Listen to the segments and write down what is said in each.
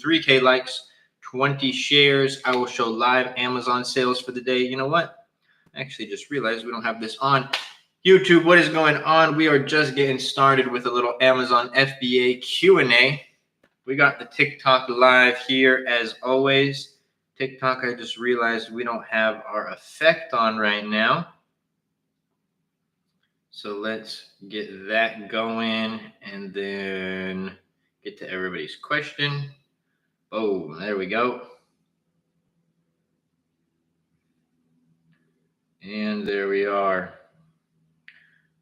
3K likes, 20 shares. I will show live Amazon sales for the day. You know what? I actually just realized we don't have this on YouTube. What is going on? We are just getting started with a little Amazon FBA Q&A. We got the TikTok live here as always. TikTok, I just realized we don't have our effect on right now. So let's get that going and then get to everybody's question. Oh, there we go. And there we are.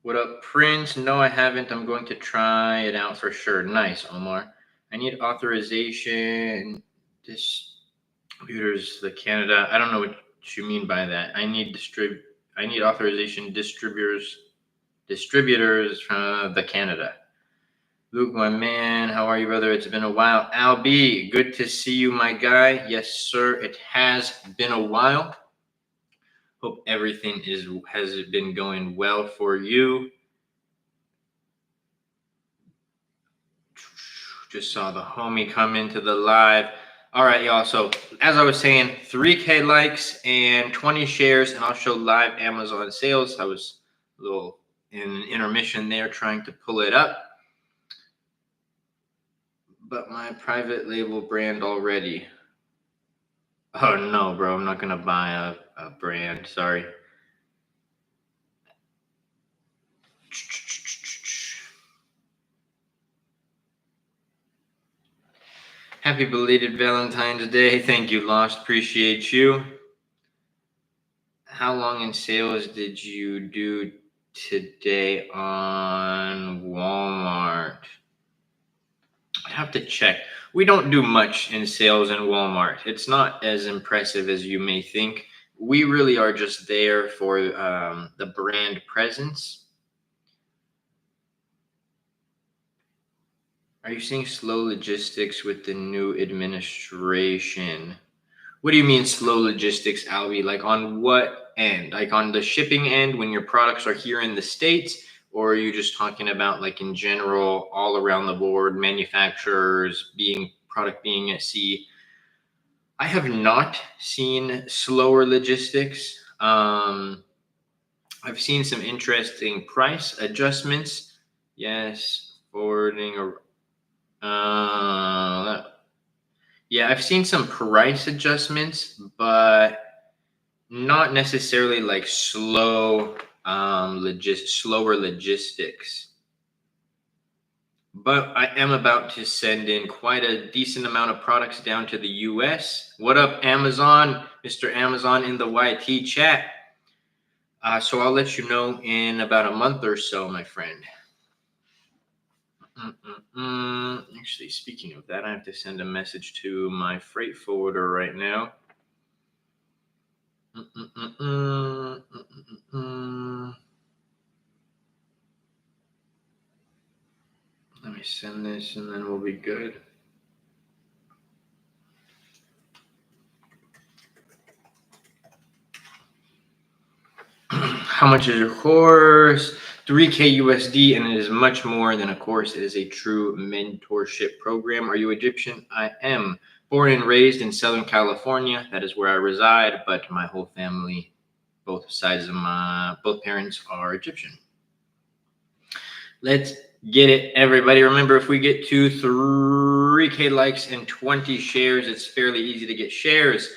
What up, Prince? No, I haven't. I'm going to try it out for sure. Nice, Omar. I need authorization. Distributors, the Canada. I don't know what you mean by that. I need authorization distributors from the Canada. Luke, my man, how are you, brother? It's been a while. Albie, good to see you, my guy. Yes, sir. It has been a while. Hope everything has been going well for you. Just saw the homie come into the live. All right, y'all. So as I was saying, 3K likes and 20 shares, and I'll show live Amazon sales. I was a little in intermission there trying to pull it up. But my private label brand already. Oh, no, bro. I'm not going to buy a brand. Sorry. Happy belated Valentine's Day. Thank you, Lost. Appreciate you. How long in sales did you do today on Walmart? I'd have to check. We don't do much in sales in Walmart. It's not as impressive as you may think. We really are just there for the brand presence. Are you seeing slow logistics with the new administration? What do you mean slow logistics, Albie? Like on what end? Like on the shipping end when your products are here in the States? Or are you just talking about like in general, all around the board, manufacturers product being at sea? I have not seen slower logistics. I've seen some interesting price adjustments. Yes, forwarding or yeah, I've seen some price adjustments, but not necessarily like slower logistics. But I am about to send in quite a decent amount of products down to the US. What up, Amazon? Mr. Amazon in the YT chat. So I'll let you know in about a month or so, my friend. Actually, speaking of that, I have to send a message to my freight forwarder right now. Let me send this and then we'll be good. How much is your course? 3K USD, and it is much more than a course. It is a true mentorship program. Are you Egyptian? I am. Born and raised in Southern California. That is where I reside, but my whole family, both parents are Egyptian. Let's get it, everybody. Remember, if we get to 3K likes and 20 shares, it's fairly easy to get shares.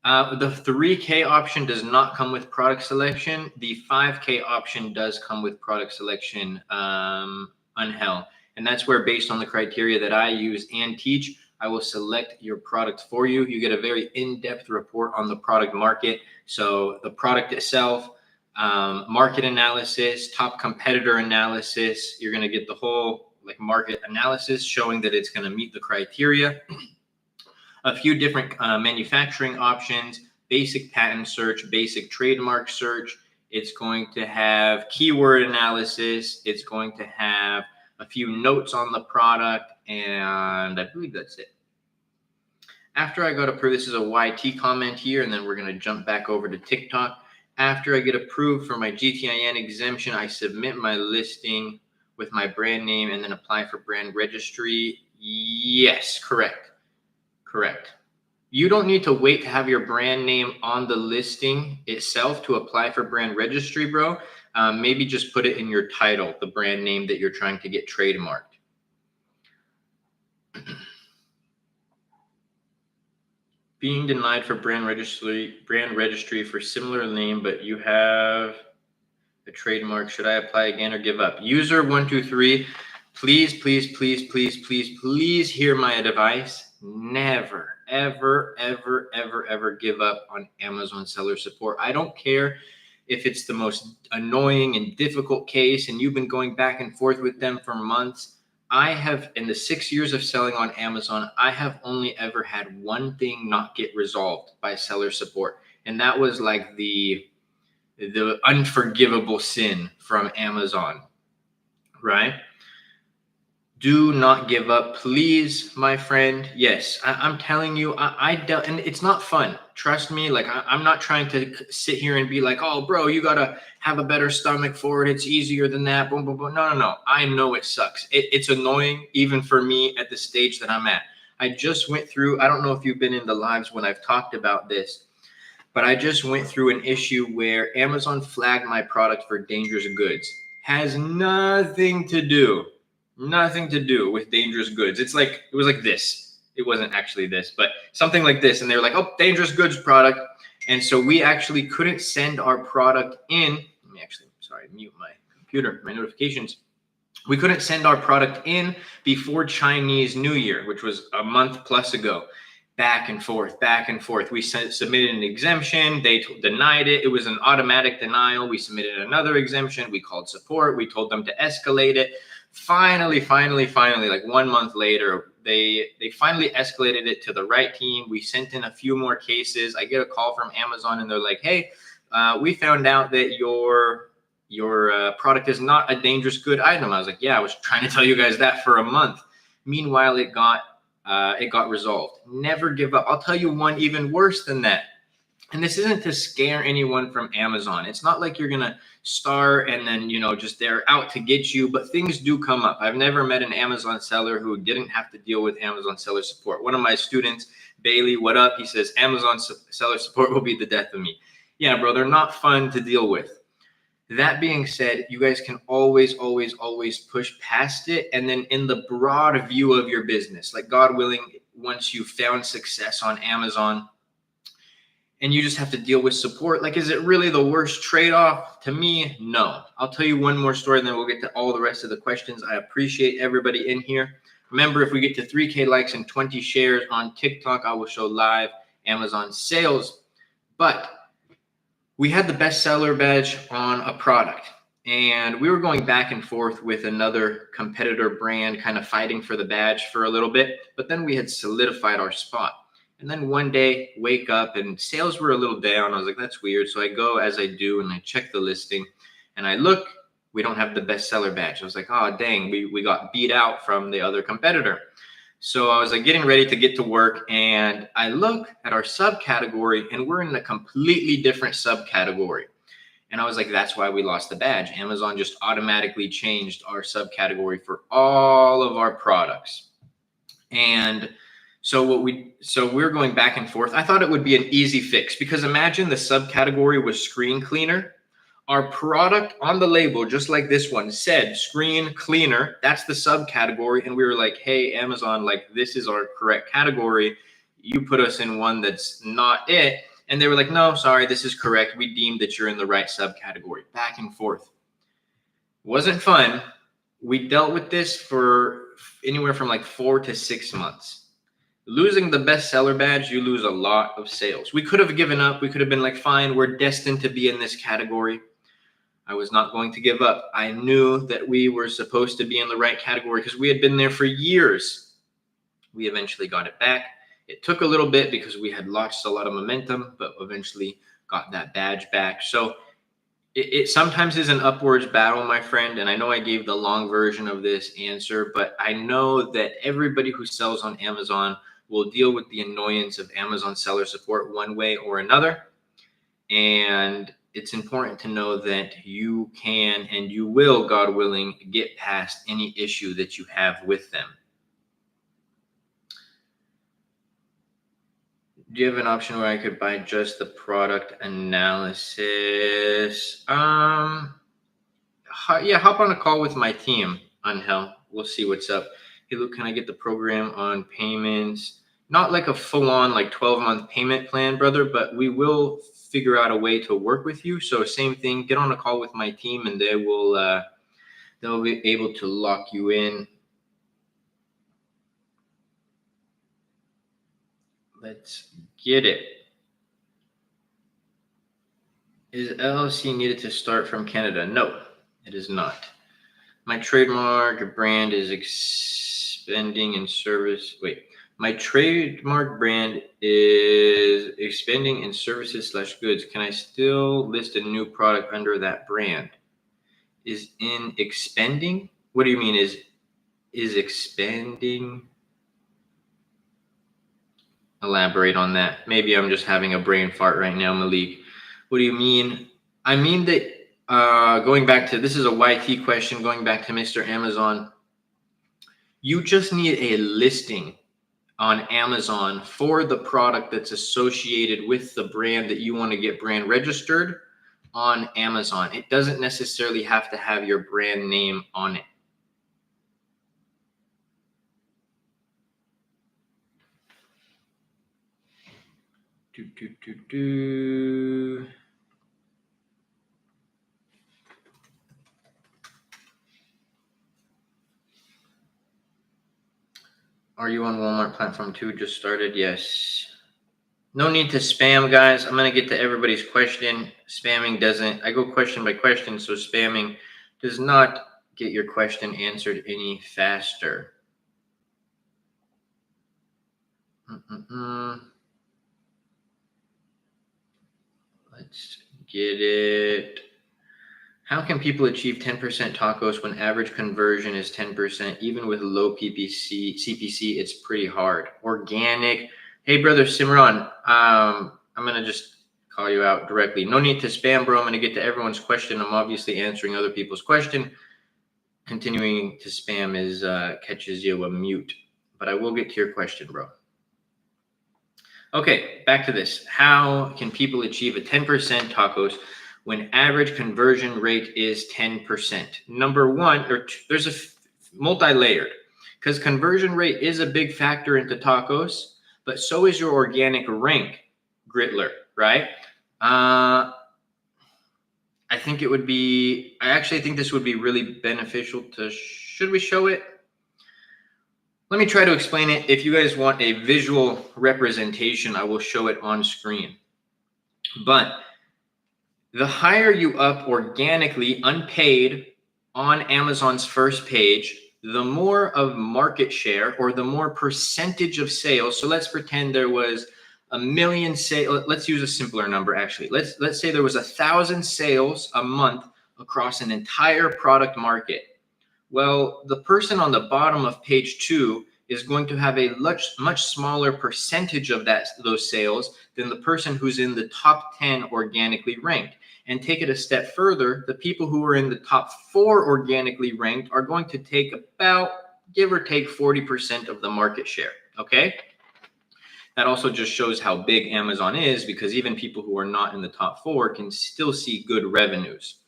The 3K option does not come with product selection. The 5K option does come with product selection, Angel. And that's where, based on the criteria that I use and teach, I will select your product for you. You get a very in-depth report on the product market. So the product itself, market analysis, top competitor analysis. You're going to get the whole market analysis showing that it's going to meet the criteria. A few different manufacturing options, basic patent search, basic trademark search. It's going to have keyword analysis. It's going to have a few notes on the product, and I believe that's it. After I got approved, this is a YT comment here, and then we're going to jump back over to TikTok. After I get approved for my GTIN exemption, I submit my listing with my brand name and then apply for brand registry. Yes, correct. Correct. You don't need to wait to have your brand name on the listing itself to apply for brand registry, bro. Maybe just put it in your title, the brand name that you're trying to get trademarked. Being denied for brand registry for similar name, but you have a trademark. Should I apply again or give up? User 123, please, please, please, please, please, please hear my advice. Never, ever, ever, ever, ever give up on Amazon seller support. I don't care if it's the most annoying and difficult case and you've been going back and forth with them for months. I have, in the 6 years of selling on Amazon, I have only ever had one thing not get resolved by seller support. And that was like the unforgivable sin from Amazon, right? Do not give up, please, my friend. Yes, I'm telling you, I dealt, and it's not fun. Trust me. Like, I'm not trying to sit here and be like, oh, bro, you got to have a better stomach for it. It's easier than that. Boom, boom, boom. No, no, no. I know it sucks. It's annoying, even for me at the stage that I'm at. I just went through, I don't know if you've been in the lives when I've talked about this, but I just went through an issue where Amazon flagged my product for dangerous goods. Has nothing to do with dangerous goods. It was like this. It wasn't actually this, but something like this. And they were like, oh, dangerous goods product. And so we actually couldn't send our product in. Let me actually, sorry, mute my computer, my notifications. We couldn't send our product in before Chinese New Year, which was a month plus ago. Back and forth, back and forth. We submitted an exemption. They denied it. It was an automatic denial. We submitted another exemption. We called support. We told them to escalate it. Finally, like 1 month later, they finally escalated it to the right team. We sent in a few more cases. I get a call from Amazon and they're like, hey, we found out that your product is not a dangerous good item. I was like, yeah, I was trying to tell you guys that for a month. Meanwhile, it got resolved. Never give up. I'll tell you one even worse than that. And this isn't to scare anyone from Amazon. It's not like you're going to start and then, just they're out to get you, but things do come up. I've never met an Amazon seller who didn't have to deal with Amazon seller support. One of my students, Bailey, what up? He says, Amazon seller support will be the death of me. Yeah, bro, they're not fun to deal with. That being said, you guys can always, always, always push past it. And then in the broad view of your business, like God willing, once you've found success on Amazon and you just have to deal with support, like, is it really the worst trade-off? To me, no. I'll tell you one more story and then we'll get to all the rest of the questions. I appreciate everybody in here. Remember, if we get to 3K likes and 20 shares on TikTok, I will show live Amazon sales. But we had the bestseller badge on a product and we were going back and forth with another competitor brand, kind of fighting for the badge for a little bit, but then we had solidified our spot. And then one day, wake up and sales were a little down. I was like, that's weird. So I go, as I do, and I check the listing and I look, we don't have the bestseller badge. I was like, oh, dang, we got beat out from the other competitor. So I was like getting ready to get to work and I look at our subcategory and we're in a completely different subcategory. And I was like, that's why we lost the badge. Amazon just automatically changed our subcategory for all of our products. And so we're going back and forth. I thought it would be an easy fix because imagine the subcategory was screen cleaner. Our product on the label, just like this one, said screen cleaner. That's the subcategory. And we were like, hey, Amazon, like, this is our correct category. You put us in one that's not it. And they were like, no, sorry, this is correct. We deemed that you're in the right subcategory. Back and forth. Wasn't fun. We dealt with this for anywhere from like 4 to 6 months. Losing the bestseller badge, you lose a lot of sales. We could have given up. We could have been like, fine, we're destined to be in this category. I was not going to give up. I knew that we were supposed to be in the right category because we had been there for years. We eventually got it back. It took a little bit because we had lost a lot of momentum, but eventually got that badge back. So it sometimes is an upwards battle, my friend. And I know I gave the long version of this answer, but I know that everybody who sells on Amazon will deal with the annoyance of Amazon seller support one way or another. And it's important to know that you can and you will, God willing, get past any issue that you have with them. Do you have an option where I could buy just the product analysis? Yeah, hop on a call with my team, Angel. We'll see what's up. Hey, look, can I get the program on payments? Not like a full-on like 12-month payment plan, brother, but we will figure out a way to work with you. So same thing, get on a call with my team and they'll be able to lock you in. Let's get it. Is LLC needed to start from Canada? No, it is not. My trademark brand is expanding in service. Wait, my trademark brand is expanding in services / goods. Can I still list a new product under that brand? Is in expanding? What do you mean is expanding? Elaborate on that. Maybe I'm just having a brain fart right now, Malik. What do you mean? I mean that going back to, this is a YT question, going back to Mr. Amazon, you just need a listing on Amazon for the product that's associated with the brand that you want to get brand registered on Amazon. It doesn't necessarily have to have your brand name on it. Are you on Walmart platform too? Just started? Yes. No need to spam, guys. I'm going to get to everybody's question. Spamming doesn't, I go question by question, so spamming does not get your question answered any faster. Let's get it. How can people achieve 10% tacos when average conversion is 10%? Even with low CPC, it's pretty hard. Organic. Hey, brother Simran, I'm going to just call you out directly. No need to spam, bro. I'm going to get to everyone's question. I'm obviously answering other people's question. Continuing to spam is catches you a mute. But I will get to your question, bro. Okay, back to this. How can people achieve a 10% tacos when average conversion rate is 10%? Number one, there's a multi-layered, because conversion rate is a big factor into tacos, but so is your organic rank, Gritler, right? I think it would be, I actually think this would be really beneficial to, should we show it? Let me try to explain it. If you guys want a visual representation, I will show it on screen. But the higher you up organically, unpaid, on Amazon's first page, the more of market share or the more percentage of sales. So let's pretend there was 1 million sales. Let's use a simpler number, actually. Let's say there was 1,000 sales a month across an entire product market. Well, the person on the bottom of page 2 is going to have a much smaller percentage of those sales than the person who's in the top 10 organically ranked. And take it a step further, the people who are in the top 4 organically ranked are going to take about, give or take, 40% of the market share, okay? That also just shows how big Amazon is, because even people who are not in the top 4 can still see good revenues.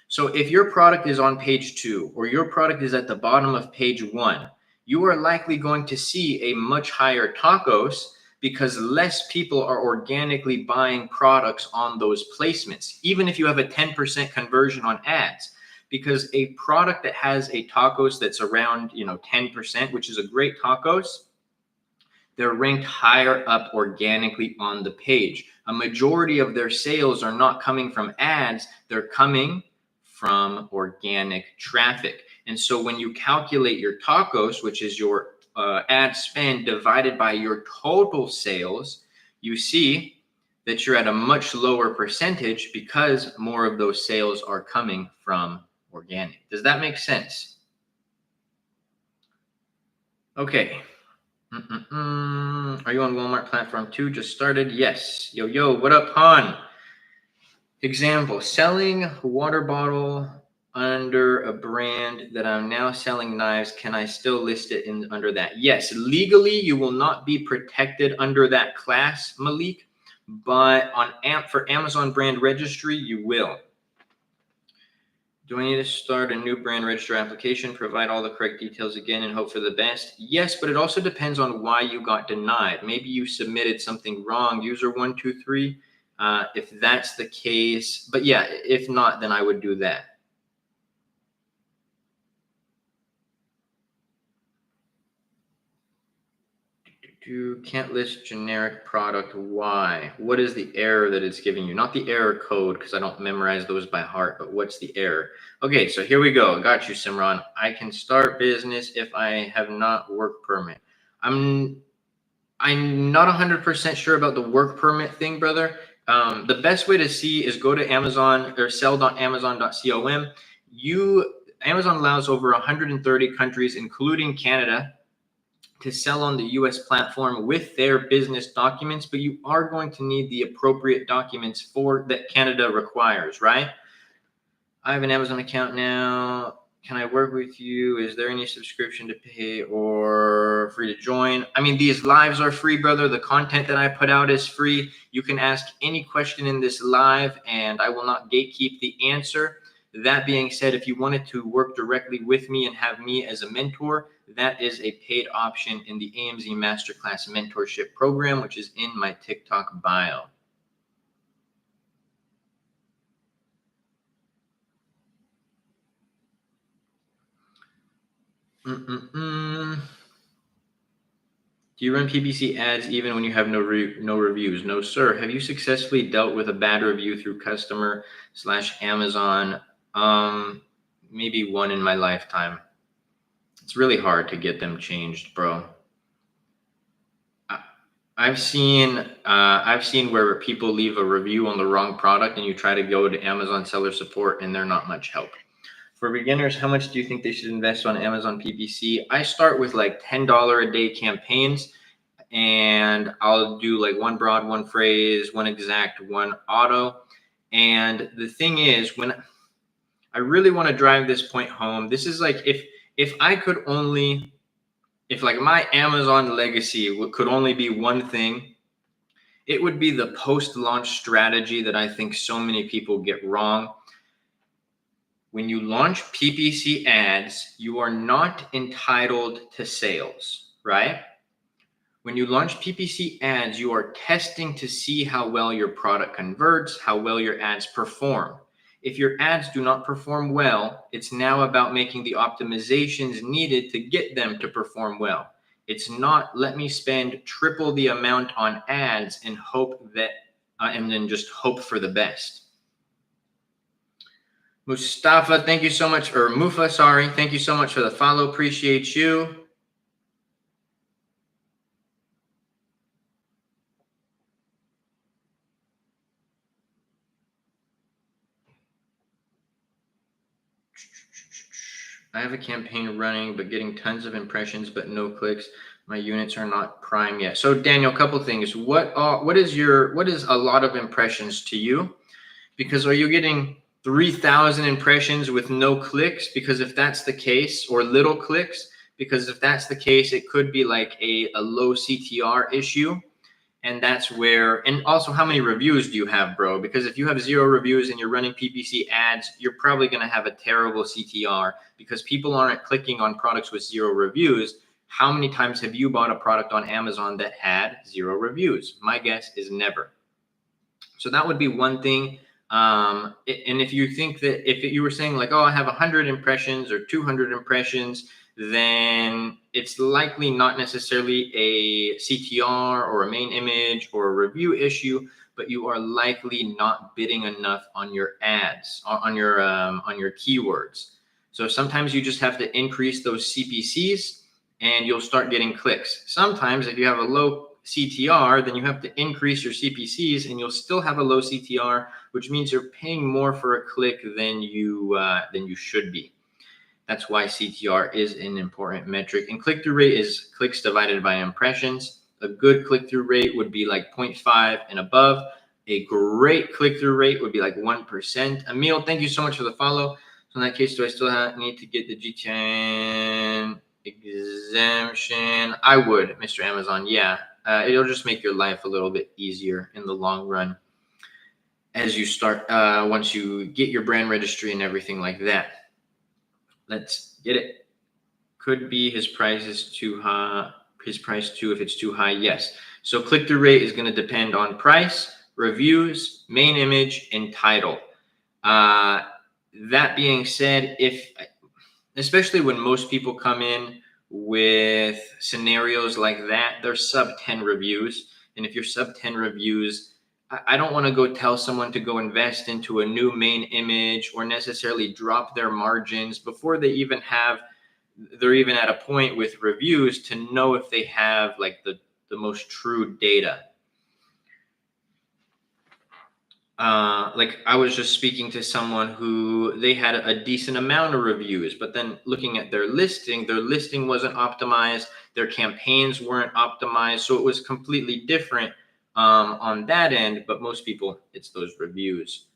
So if your product is on page 2 or your product is at the bottom of page 1, you are likely going to see a much higher tacos because less people are organically buying products on those placements, even if you have a 10% conversion on ads. Because a product that has a tacos that's around 10%, which is a great tacos, they're ranked higher up organically on the page. A majority of their sales are not coming from ads, they're coming from organic traffic. And so when you calculate your tacos, which is your ad spend divided by your total sales, you see that you're at a much lower percentage because more of those sales are coming from organic. Does that make sense? Okay. Are you on Walmart platform 2? Just started? Yes. Yo, what up, Han? Example, selling water bottle under a brand that I'm now selling knives, can I still list it under that? Yes, legally you will not be protected under that class, Malik, but for Amazon brand registry, you will. Do I need to start a new brand register application, provide all the correct details again, and hope for the best? Yes, but it also depends on why you got denied. Maybe you submitted something wrong, user 123. If that's the case, but yeah, if not, then I would do that. You can't list generic product. Why? What is the error that it's giving you? Not the error code, because I don't memorize those by heart, but what's the error? Okay, so here we go. Got you, Simran. I can start business if I have not work permit. I'm not 100% sure about the work permit thing, brother. The best way to see is go to Amazon or sell.amazon.com. Amazon allows over 130 countries, including Canada, to sell on the US platform with their business documents, but you are going to need the appropriate documents that Canada requires, right? I have an Amazon account now. Can I work with you? Is there any subscription to pay or free to join? I mean, these lives are free, brother. The content that I put out is free. You can ask any question in this live and I will not gatekeep the answer. That being said, if you wanted to work directly with me and have me as a mentor, that is a paid option in the AMZ Masterclass mentorship program, which is in my TikTok bio. Do you run PPC ads even when you have no reviews? No, sir. Have you successfully dealt with a bad review through customer/Amazon? Maybe one in my lifetime. It's really hard to get them changed, bro. I've seen where people leave a review on the wrong product and you try to go to Amazon seller support and they're not much help. For beginners, how much do you think they should invest on Amazon PPC? I start with like $10 a day campaigns and I'll do like one broad, one phrase, one exact, one auto. And the thing is, when I really want to drive this point home, this is like if I could only, if like my Amazon legacy could only be one thing, it would be the post-launch strategy that I think so many people get wrong. When you launch PPC ads, you are not entitled to sales, right? When you launch PPC ads, you are testing to see how well your product converts, how well your ads perform. If your ads do not perform well, it's now about making the optimizations needed to get them to perform well. It's not let me spend triple the amount on ads and hope that, and then just hope for the best. Mustafa, thank you so much, or Mufa, sorry. Thank you so much for the follow. Appreciate you. I have a campaign running, but getting tons of impressions, but no clicks. My units are not prime yet. So Daniel, a couple things. What is a lot of impressions to you? Because are you getting 3,000 impressions with no clicks? Because if that's the case, or little clicks, because if that's the case, it could be like a low CTR issue. And that's where, and also how many reviews do you have, bro? Because if you have 0 reviews and you're running PPC ads, you're probably going to have a terrible CTR because people aren't clicking on products with 0 reviews. How many times have you bought a product on Amazon that had 0 reviews? My guess is never. So that would be one thing. And if you think that if you were saying like, oh, I have 100 impressions or 200 impressions, then it's likely not necessarily a CTR or a main image or a review issue, but you are likely not bidding enough on your ads, on your keywords. So sometimes you just have to increase those CPCs and you'll start getting clicks. Sometimes if you have a low CTR, then you have to increase your CPCs and you'll still have a low CTR, which means you're paying more for a click than you should be. That's why CTR is an important metric. And click-through rate is clicks divided by impressions. A good click-through rate would be like 0.5 and above. A great click-through rate would be like 1%. Emil, thank you so much for the follow. So in that case, do I still need to get the G10 exemption? I would, Mr. Amazon. Yeah, it'll just make your life a little bit easier in the long run as you start, once you get your brand registry and everything like that. Let's get it. Could be his price is too high. His price too, if it's too high, yes. So click-through rate is going to depend on price, reviews, main image, and title. That being said, especially when most people come in with scenarios like that, they're sub 10 reviews. And if you're sub 10 reviews, I don't want to go tell someone to go invest into a new main image or necessarily drop their margins before they're even at a point with reviews to know if they have like the most true data. Like I was just speaking to someone who they had a decent amount of reviews, but then looking at their listing wasn't optimized. Their campaigns weren't optimized. So it was completely different on that end. But most people, it's those reviews.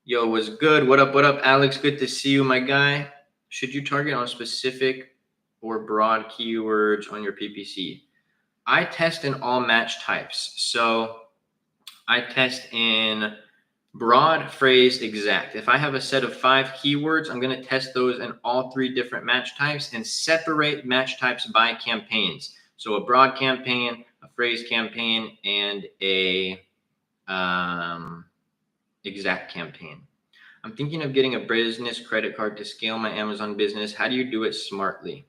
Yo, was good. What up, Alex? Good to see you, my guy. Should you target on specific or broad keywords on your PPC? I test in all match types. So I test in broad, phrase, exact. If I have a set of 5 keywords, I'm going to test those in all 3 different match types and separate match types by campaigns. So a broad campaign, a phrase campaign, and a exact campaign. I'm thinking of getting a business credit card to scale my Amazon business. How do you do it smartly?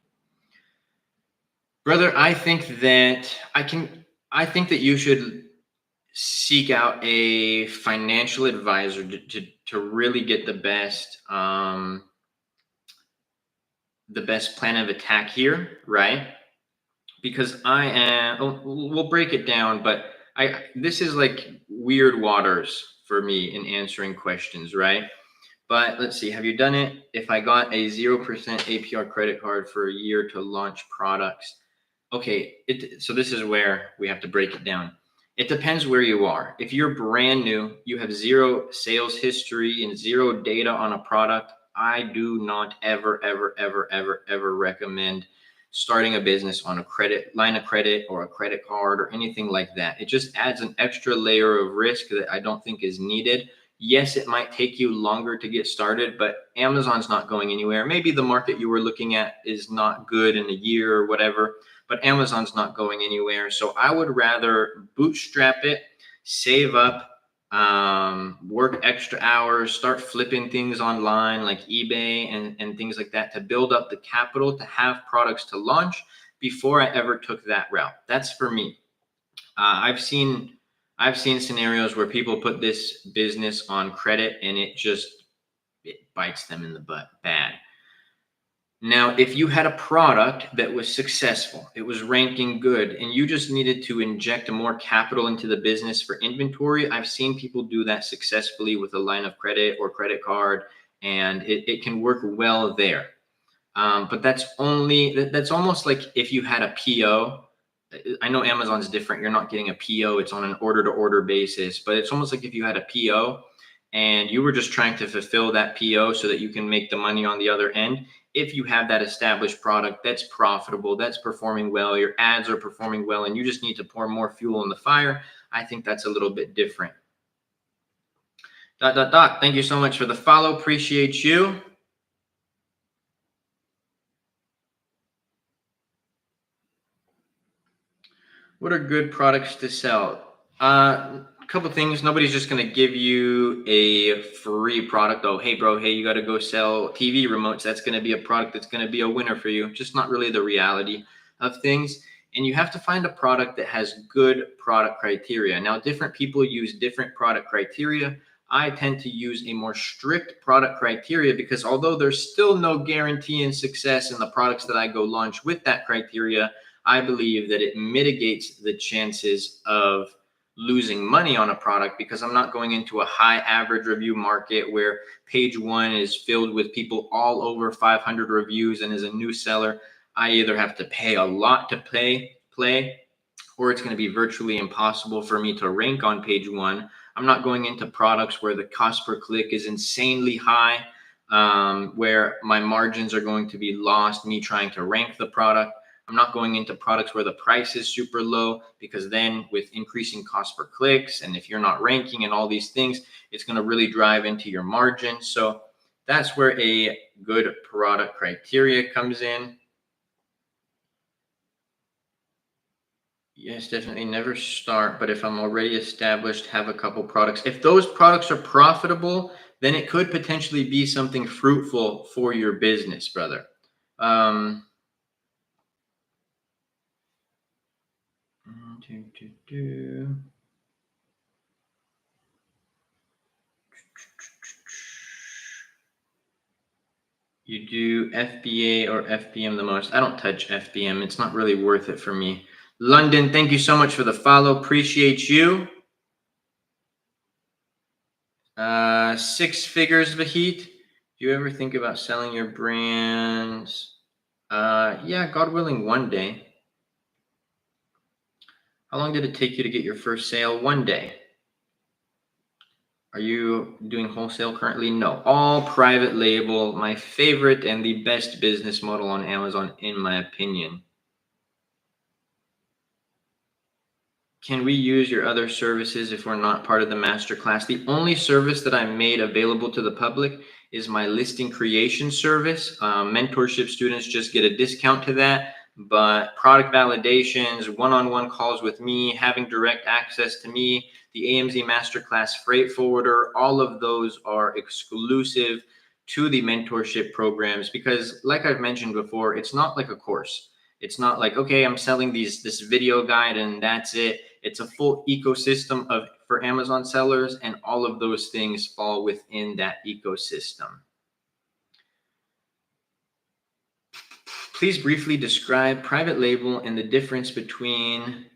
Brother, I think that you should seek out a financial advisor to really get the best plan of attack here, right? Because we'll break it down, but this is like weird waters for me in answering questions, right? But let's see, have you done it? If I got a 0% APR credit card for a year to launch products. Okay, so this is where we have to break it down. It depends where you are. If you're brand new, you have 0 sales history and 0 data on a product, I do not ever recommend starting a business on a line of credit or a credit card or anything like that. It just adds an extra layer of risk that I don't think is needed. Yes, it might take you longer to get started, but Amazon's not going anywhere. Maybe the market you were looking at is not good in a year or whatever, but Amazon's not going anywhere. So I would rather bootstrap it, save up, work extra hours, start flipping things online like eBay and things like that to build up the capital to have products to launch before I ever took that route. That's for me. I've seen scenarios where people put this business on credit and it bites them in the butt bad. Now, if you had a product that was successful, it was ranking good, and you just needed to inject more capital into the business for inventory, I've seen people do that successfully with a line of credit or credit card, and it can work well there. But that's almost like if you had a PO. I know Amazon's different. You're not getting a PO. It's on an order-to-order basis, but it's almost like if you had a PO and you were just trying to fulfill that PO so that you can make the money on the other end. If you have that established product that's profitable, that's performing well, your ads are performing well, and you just need to pour more fuel on the fire, I think that's a little bit different. ... Thank you so much for the follow. Appreciate you. What are good products to sell? A couple things. Nobody's just going to give you a free product. Oh, hey, bro, hey, you got to go sell TV remotes. That's going to be a product that's going to be a winner for you. Just not really the reality of things. And you have to find a product that has good product criteria. Now, different people use different product criteria. I tend to use a more strict product criteria because although there's still no guarantee in success in the products that I go launch with that criteria, I believe that it mitigates the chances of losing money on a product because I'm not going into a high average review market where page 1 is filled with people all over 500 reviews. And as a new seller, I either have to pay a lot to play, or it's going to be virtually impossible for me to rank on page 1. I'm not going into products where the cost per click is insanely high. where my margins are going to be lost, me trying to rank the product. I'm not going into products where the price is super low, because then with increasing cost per clicks, and if you're not ranking and all these things, it's going to really drive into your margin. So that's where a good product criteria comes in. Yes, definitely never start, but if I'm already established, have a couple products. If those products are profitable, then it could potentially be something fruitful for your business, brother. You do FBA or FBM the most? I don't touch FBM. It's not really worth it for me. London, thank you so much for the follow. Appreciate you. 6 figures, Vahit. Do you ever think about selling your brands? Yeah, God willing, one day. How long did it take you to get your first sale? 1 day. Are you doing wholesale currently? No, all private label. My favorite and the best business model on Amazon, in my opinion. Can we use your other services if we're not part of the masterclass? The only service that I made available to the public is my listing creation service. Mentorship students just get a discount to that, but product validations, one-on-one calls with me, having direct access to me, the AMZ Masterclass freight forwarder, all of those are exclusive to the mentorship programs, because like I've mentioned before, it's not like a course. It's not like, okay, I'm selling this video guide and that's it. It's a full ecosystem for Amazon sellers, and all of those things fall within that ecosystem. Please briefly describe private label and the difference between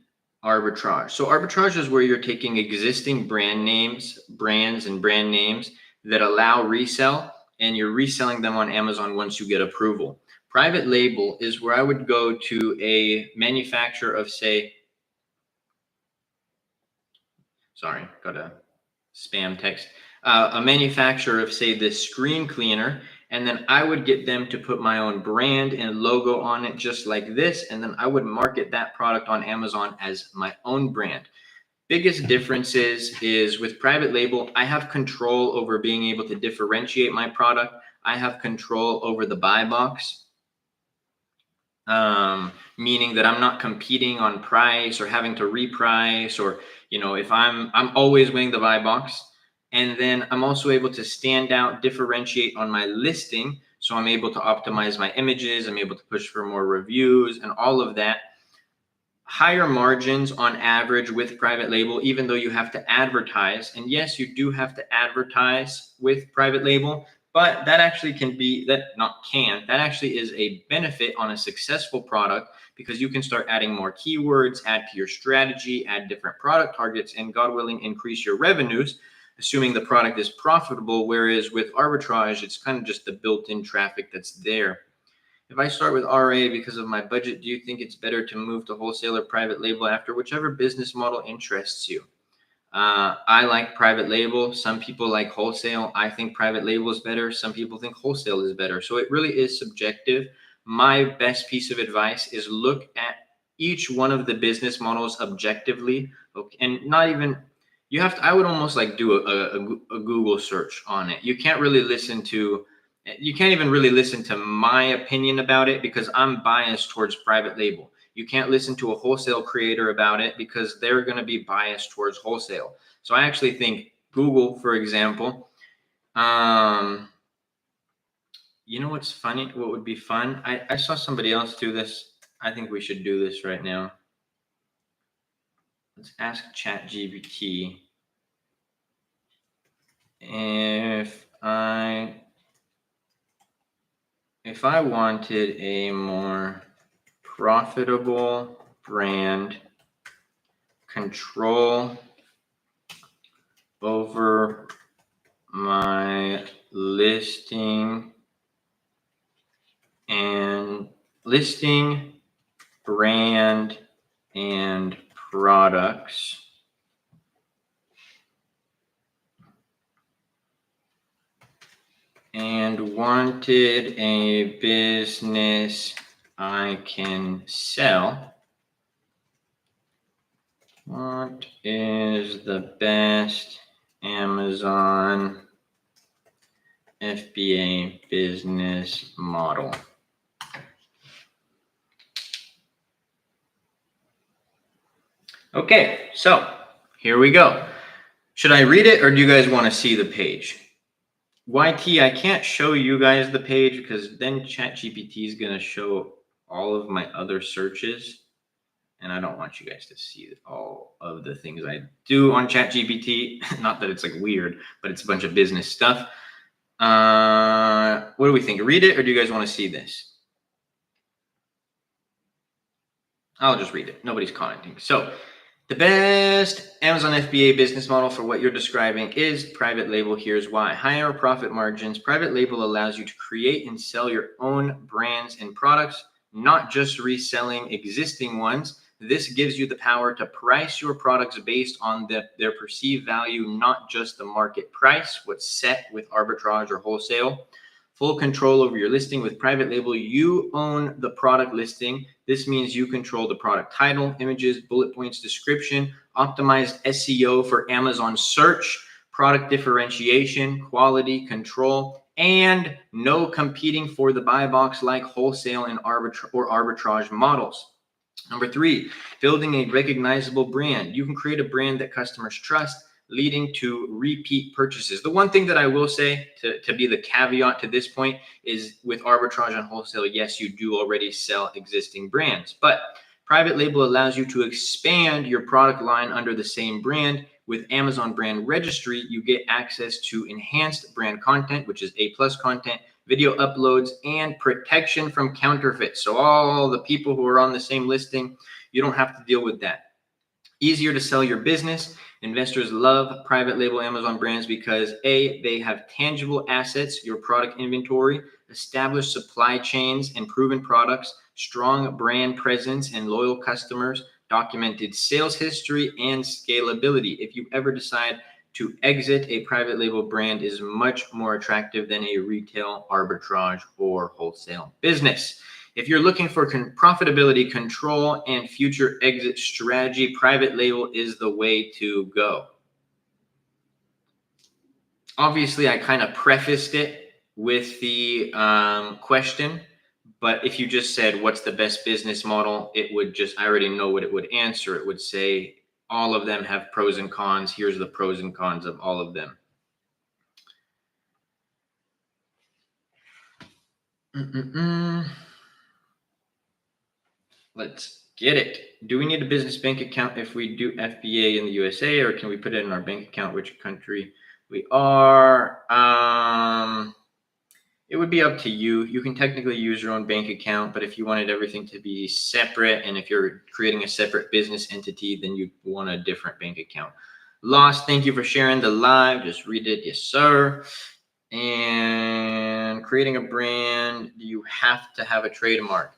arbitrage. So arbitrage is where you're taking existing brands and brand names that allow resell, and you're reselling them on Amazon once you get approval. Private label is where I would go to a manufacturer of, say, sorry, got a spam text, a manufacturer of, say, this screen cleaner, and then I would get them to put my own brand and logo on it just like this, and then I would market that product on Amazon as my own brand. Biggest difference is with private label, I have control over being able to differentiate my product. I have control over the buy box. Meaning that I'm not competing on price or having to reprice, or, if I'm always winning the buy box. And then I'm also able to stand out, differentiate on my listing. So I'm able to optimize my images. I'm able to push for more reviews and all of that. Higher margins on average with private label, even though you have to advertise. And yes, you do have to advertise with private label, but that actually that actually is a benefit on a successful product, because you can start adding more keywords, add to your strategy, add different product targets, and God willing, increase your revenues, assuming the product is profitable. Whereas with arbitrage, it's kind of just the built-in traffic that's there. If I start with RA because of my budget, do you think it's better to move to wholesale or private label after? Whichever business model interests you. I like private label. Some people like wholesale. I think private label is better. Some people think wholesale is better. So it really is subjective. My best piece of advice is look at each one of the business models objectively. Okay, and not even, I would almost like do a Google search on it. You can't even really listen to my opinion about it, because I'm biased towards private label. You can't listen to a wholesale creator about it, because they're going to be biased towards wholesale. So I actually think Google, for example, what's funny? What would be fun? I saw somebody else do this. I think we should do this right now. Let's ask ChatGPT if I wanted a more profitable brand, control over my listing brand and products, and wanted a business I can sell. What is the best Amazon FBA business model? Okay, so here we go. Should I read it or do you guys want to see the page? YT, I can't show you guys the page because then ChatGPT is going to show all of my other searches. And I don't want you guys to see all of the things I do on ChatGPT. Not that it's like weird, but it's a bunch of business stuff. What do we think? Read it or do you guys want to see this? I'll just read it. Nobody's commenting. So the best Amazon FBA business model for what you're describing is private label. Here's why. Higher profit margins. Private label allows you to create and sell your own brands and products, not just reselling existing ones. This gives you the power to price your products based on their perceived value, not just the market price, what's set with arbitrage or wholesale. Full control over your listing. With private label, you own the product listing. This means you control the product title, images, bullet points, description, optimized SEO for Amazon search, product differentiation, quality control, and no competing for the buy box like wholesale and arbitrage models. Number 3, building a recognizable brand. You can create a brand that customers trust, leading to repeat purchases. The one thing that I will say to be the caveat to this point is with arbitrage and wholesale, yes, you do already sell existing brands, but private label allows you to expand your product line under the same brand. With Amazon Brand Registry, you get access to enhanced brand content, which is A+ content, video uploads, and protection from counterfeits. So all the people who are on the same listing, you don't have to deal with that. Easier to sell your business. Investors love private label Amazon brands because A, they have tangible assets, your product inventory, established supply chains and proven products, strong brand presence and loyal customers, documented sales history, and scalability. If you ever decide to exit, a private label brand is much more attractive than a retail, arbitrage, or wholesale business. If you're looking for profitability, control, and future exit strategy, private label is the way to go. Obviously, I kind of prefaced it with the question, but if you just said, what's the best business model? It would just, I already know what it would answer. It would say, all of them have pros and cons. Here's the pros and cons of all of them. Let's get it. Do we need a business bank account if we do FBA in the USA, or can we put it in our bank account, which country we are? It would be up to you. You can technically use your own bank account, but if you wanted everything to be separate, and if you're creating a separate business entity, then you want a different bank account. Lost, thank you for sharing the live. Just read it. Yes, sir. And creating a brand, do you have to have a trademark?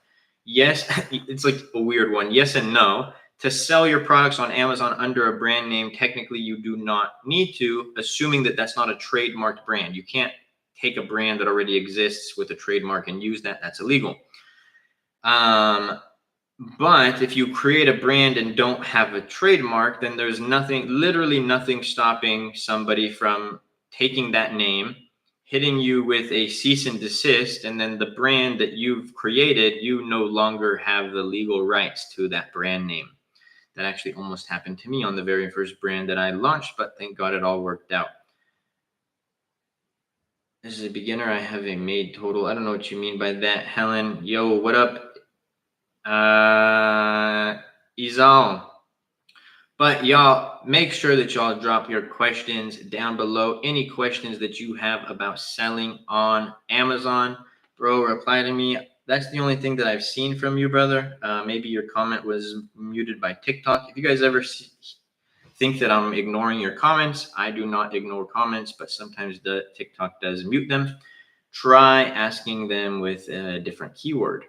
Yes, it's like a weird one. Yes and no. To sell your products on Amazon under a brand name, technically you do not need to, assuming that that's not a trademarked brand. You can't take a brand that already exists with a trademark and use that. That's illegal. But if you create a brand and don't have a trademark, then there's nothing, literally nothing stopping somebody from taking that name, hitting you with a cease and desist, and then the brand that you've created, you no longer have the legal rights to that brand name. That actually almost happened to me on the very first brand that I launched, but thank God it all worked out. This is a beginner. I have a made total. I don't know what you mean by that, Helen. Yo, what up? Izal. But y'all, make sure that y'all drop your questions down below. Any questions that you have about selling on Amazon, bro, reply to me. That's the only thing that I've seen from you, brother. Maybe your comment was muted by TikTok. If you guys ever think that I'm ignoring your comments, I do not ignore comments, but sometimes the TikTok does mute them. Try asking them with a different keyword.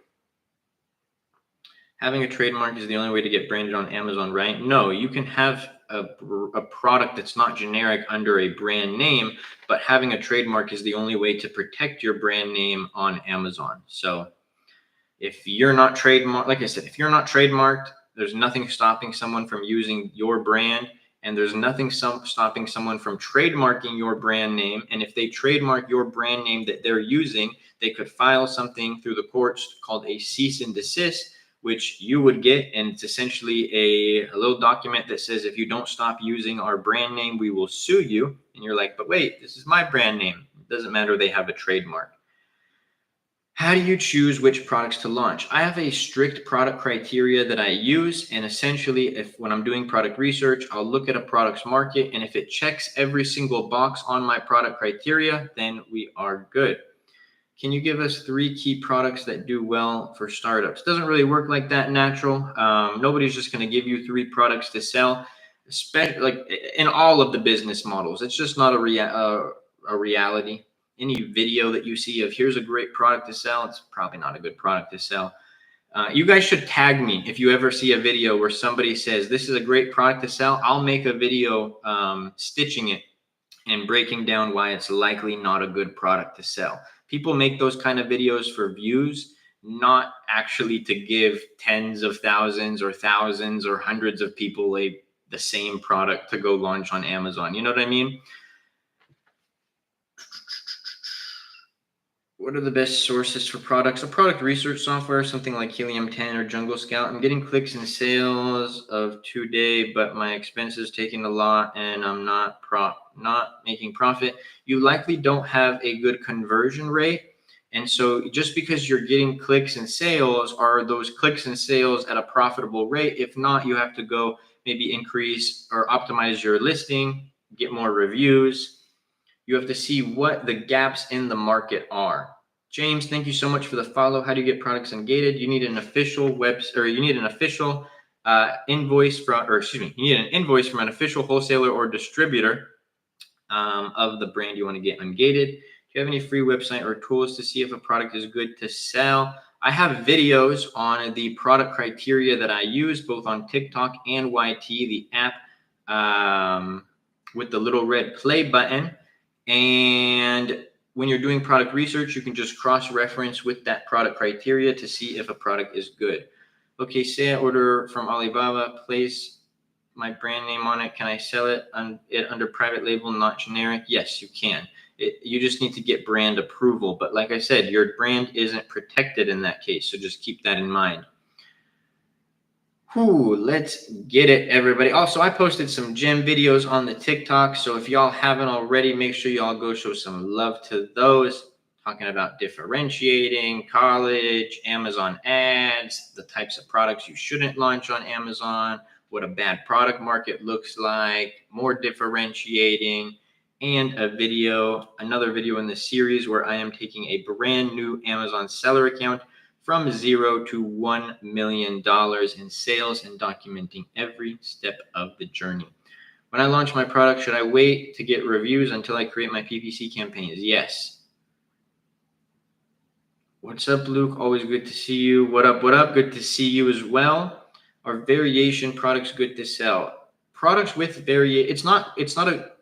Having a trademark is the only way to get branded on Amazon, right? No, you can have a product that's not generic under a brand name, but having a trademark is the only way to protect your brand name on Amazon. So if you're not trademarked, like I said, if you're not trademarked, there's nothing stopping someone from using your brand, and there's nothing stopping someone from trademarking your brand name. And if they trademark your brand name that they're using, they could file something through the courts called a cease and desist, which you would get. And it's essentially a little document that says, if you don't stop using our brand name, we will sue you. And you're like, but wait, this is my brand name. It doesn't matter. They have a trademark. How do you choose which products to launch? I have a strict product criteria that I use. And essentially, when I'm doing product research, I'll look at a product's market. And if it checks every single box on my product criteria, then we are good. Can you give us 3 key products that do well for startups? Doesn't really work like that, natural. Nobody's just going to give you 3 products to sell, especially like in all of the business models. It's just not a reality. Any video that you see of here's a great product to sell, it's probably not a good product to sell. You guys should tag me if you ever see a video where somebody says this is a great product to sell. I'll make a video stitching it and breaking down why it's likely not a good product to sell. People make those kind of videos for views, not actually to give tens of thousands or thousands or hundreds of people the same product to go launch on Amazon. You know what I mean? What are the best sources for products? A product research software, something like Helium 10 or Jungle Scout. I'm getting clicks and sales of today, but my expenses taking a lot and I'm not making profit. You likely don't have a good conversion rate. And so just because you're getting clicks and sales, are those clicks and sales at a profitable rate? If not, you have to go maybe increase or optimize your listing, get more reviews. You have to see what the gaps in the market are. James, thank you so much for the follow. How do you get products ungated? You need an official invoice you need an invoice from an official wholesaler or distributor of the brand you want to get ungated. Do you have any free website or tools to see if a product is good to sell? I have videos on the product criteria that I use both on TikTok and YT, the app with the little red play button. And when you're doing product research, you can just cross-reference with that product criteria to see if a product is good. Okay, say I order from Alibaba, place my brand name on it. Can I sell it under private label, not generic? Yes, you can. You just need to get brand approval. But like I said, your brand isn't protected in that case. So just keep that in mind. Let's get it, everybody. Also, I posted some gym videos on the TikTok. So if y'all haven't already, make sure y'all go show some love to those. Talking about differentiating, college, Amazon ads, the types of products you shouldn't launch on Amazon, what a bad product market looks like, more differentiating, and another video in the series where I am taking a brand new Amazon seller account from 0 to $1 million in sales and documenting every step of the journey. When I launch my product, should I wait to get reviews until I create my PPC campaigns? Yes. What's up, Luke? Always good to see you. What up? What up? Good to see you as well. Are variation products good to sell? Products with it's not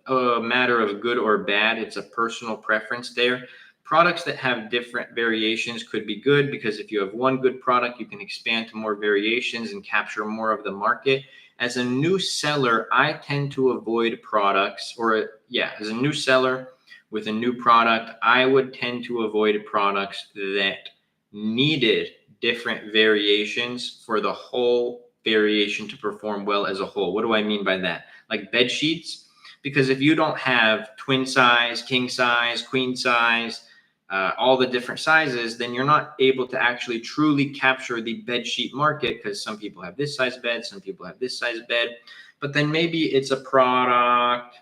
a matter of good or bad. It's a personal preference there. Products that have different variations could be good because if you have one good product, you can expand to more variations and capture more of the market. As a new seller, I tend to avoid products as a new seller with a new product, I would tend to avoid products that needed different variations for the whole variation to perform well as a whole. What do I mean by that? Like bed sheets, because if you don't have twin size, king size, queen size, all the different sizes, then you're not able to actually truly capture the bed sheet market because some people have this size bed, some people have this size bed, but then maybe it's a product,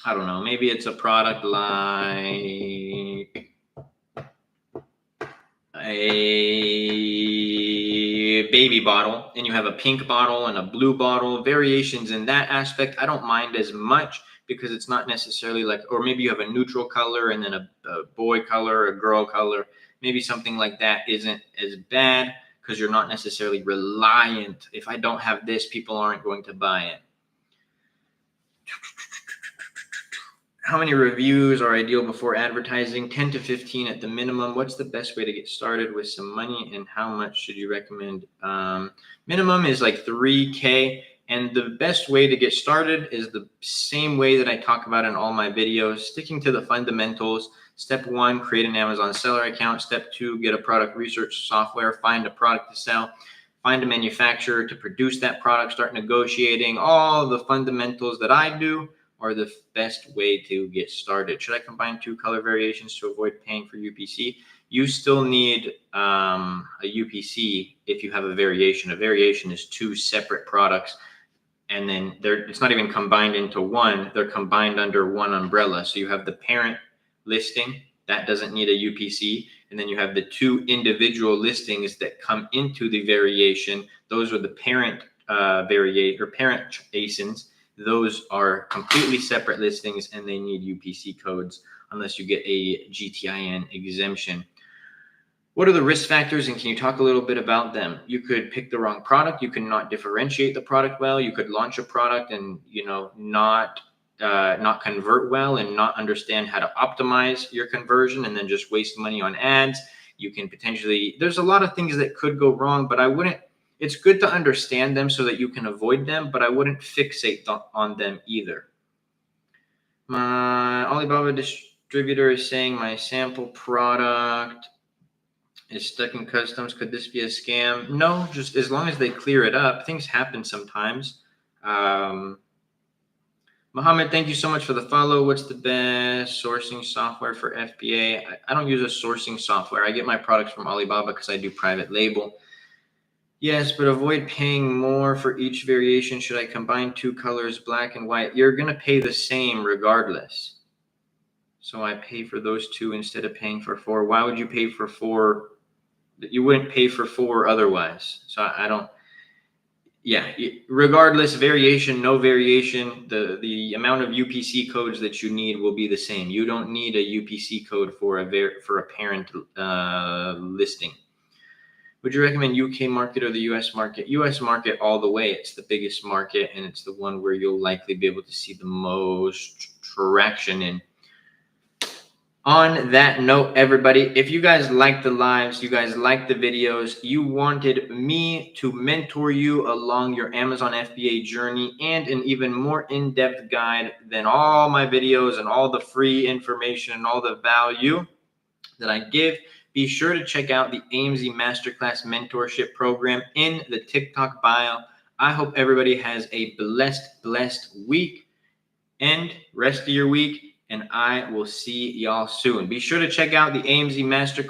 I don't know, maybe it's a product like a baby bottle and you have a pink bottle and a blue bottle. Variations in that aspect, I don't mind as much because it's not necessarily or maybe you have a neutral color and then a boy color, a girl color. Maybe something like that isn't as bad because you're not necessarily reliant. If I don't have this, people aren't going to buy it. How many reviews are ideal before advertising? 10 to 15 at the minimum. What's the best way to get started with some money, and how much should you recommend? Minimum is like 3K. And the best way to get started is the same way that I talk about in all my videos, sticking to the fundamentals. Step 1, create an Amazon seller account. Step 2, get a product research software, find a product to sell, find a manufacturer to produce that product, start negotiating. All the fundamentals that I do are the best way to get started. Should I combine 2 color variations to avoid paying for UPC? You still need a UPC if you have a variation. A variation is 2 separate products, and then it's not even combined into one. They're combined under one umbrella. So you have the parent listing that doesn't need a UPC, and then you have the 2 individual listings that come into the variation. Those are the parent parent ASINs. Those are completely separate listings, and they need UPC codes unless you get a GTIN exemption. What are the risk factors, and can you talk a little bit about them? You could pick the wrong product. You can not differentiate the product well. You could launch a product and not convert well and not understand how to optimize your conversion, and then just waste money on ads. You can potentially, there's a lot of things that could go wrong, but it's good to understand them so that you can avoid them, but I wouldn't fixate on them either. My Alibaba distributor is saying my sample product is stuck in customs. Could this be a scam? No, just as long as they clear it up. Things happen sometimes. Mohammed, thank you so much for the follow. What's the best sourcing software for FBA? I don't use a sourcing software. I get my products from Alibaba because I do private label. Yes, but avoid paying more for each variation. Should I combine 2 colors, black and white? You're going to pay the same regardless. So I pay for those 2 instead of paying for 4. Why would you pay for 4? You wouldn't pay for 4 otherwise. So I don't. Yeah, regardless, variation, no variation, the amount of UPC codes that you need will be the same. You don't need a UPC code for a parent listing. Would you recommend UK market or the US market? US market all the way. It's the biggest market, and it's the one where you'll likely be able to see the most traction in. On that note, everybody, if you guys like the lives, you guys like the videos, you wanted me to mentor you along your Amazon FBA journey, and an even more in-depth guide than all my videos and all the free information and all the value that I give, be sure to check out the AMZ Masterclass Mentorship Program in the TikTok bio. I hope everybody has a blessed week and rest of your week, and I will see y'all soon. Be sure to check out the AMZ Masterclass